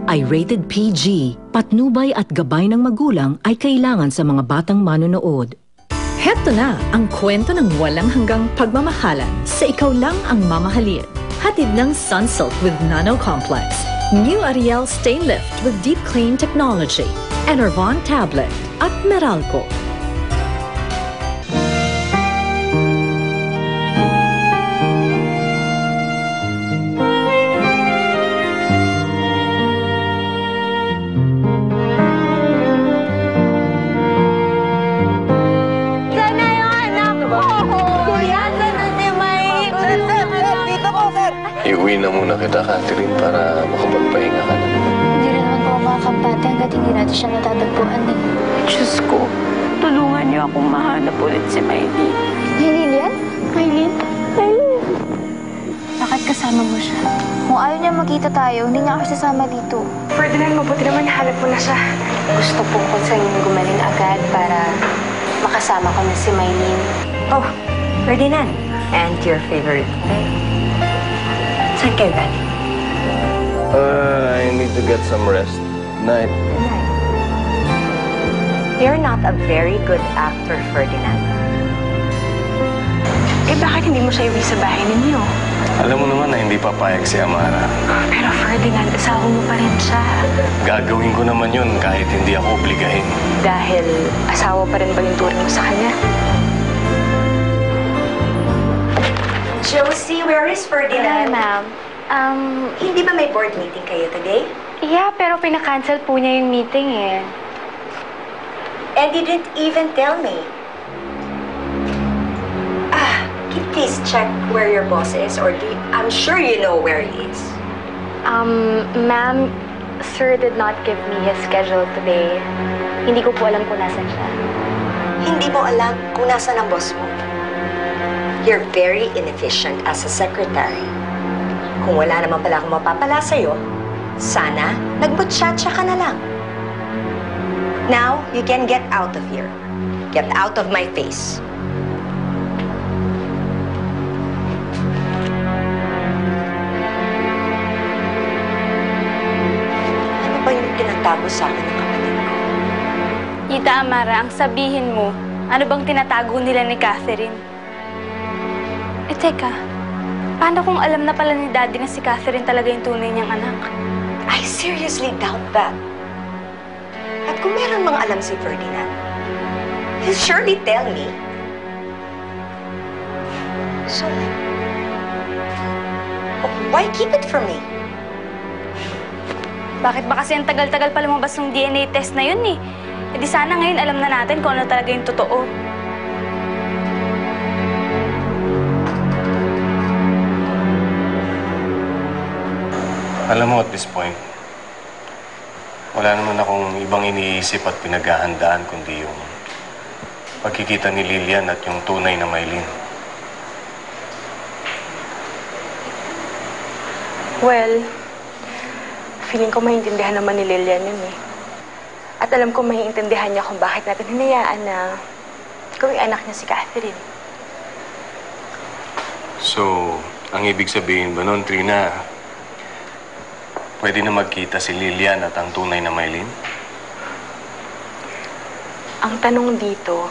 ay rated PG. Patnubay at gabay ng magulang ay kailangan sa mga batang manonood. Heto na ang kwento ng walang hanggang pagmamahalan sa ikaw lang ang mamahalin. Hatid ng Sunsilk with Nano Complex. New Ariel Stay Lift with Deep Clean Technology. Enervon Tablet at Meralco. Iuwi na muna kita, Catherine, para makapagpahinga ka na. Hindi rin naman po ako makakampate hanggat hindi natin siya natatagpuan eh. Diyos ko, tulungan niyo akong mahanap ulit si Maylene. Maylene yan? Maylene? Maylene? Bakit kasama mo siya? Kung ayaw niya makita tayo, hindi niya ako sasama dito. Ferdinand, mabuti naman nahanap mo na siya. Gusto pong kung saan gumaling agad para makasama ko na si Maylene. Oh, Ferdinand. And your favorite play? Saan kayo galing? I need to get some rest. Night. You're not a very good actor, Ferdinand. Eh, bakit hindi mo siya iwi sa bahay ninyo? Alam mo naman na hindi papayag si Amara. Pero Ferdinand, asawa mo pa rin siya. Gagawin ko naman yun kahit hindi ako obligahin. Dahil asawa pa rin ba yung turing mo sa kanya? Josie, where is Ferdinand? Hi, ma'am. Hindi ba may board meeting kayo today? Yeah, pero pinakancel po niya yung meeting eh. And you didn't even tell me. Can you please check where your boss is? Or I'm sure you know where he is. Ma'am, sir did not give me his schedule today. Hindi ko po alam kung nasan siya. Hindi mo alam kung nasaan ang boss mo. You're very inefficient as a secretary. Kung wala naman pala akong mapapala sa'yo, sana nagbutsatsa ka na lang. Now, you can get out of here. Get out of my face. Ano ba yung tinatago sa akin ng kapatid ko? Tita Amara, ang sabihin mo, ano bang tinatago nila ni Catherine? Eh, teka. Paano kung alam na pala ni Daddy na si Catherine talaga yung tunay niyang anak? I seriously doubt that. At kung meron mga alam si Ferdinand, he'll surely tell me. So, why keep it from me? Bakit ba kasi ang tagal-tagal pa lumabas ng DNA test na yun eh? E di sana ngayon alam na natin kung ano talaga yung totoo. Alam mo, at this point, wala naman akong ibang iniisip at pinaghahandaan kundi yung pagkikita ni Lilian at yung tunay na Maylene. Well, feeling ko maintindihan naman ni Lilian yun eh. At alam ko maiintindihan niya kung bakit natin hinayaan na gawing anak niya si Catherine. So, ang ibig sabihin ba nun, Trina, pwede na magkita si Lilian at ang tunay na Maylene? Ang tanong dito,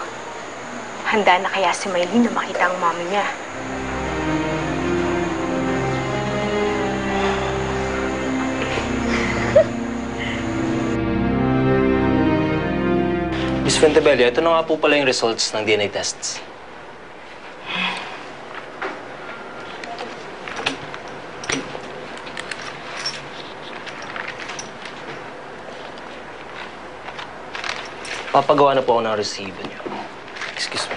handa na kaya si Maylene na makita ang mami niya? Miss Fuentebella, ito na nga po pala yung results ng DNA tests. Papagawa na po ako ng resibo niyo. Excuse me.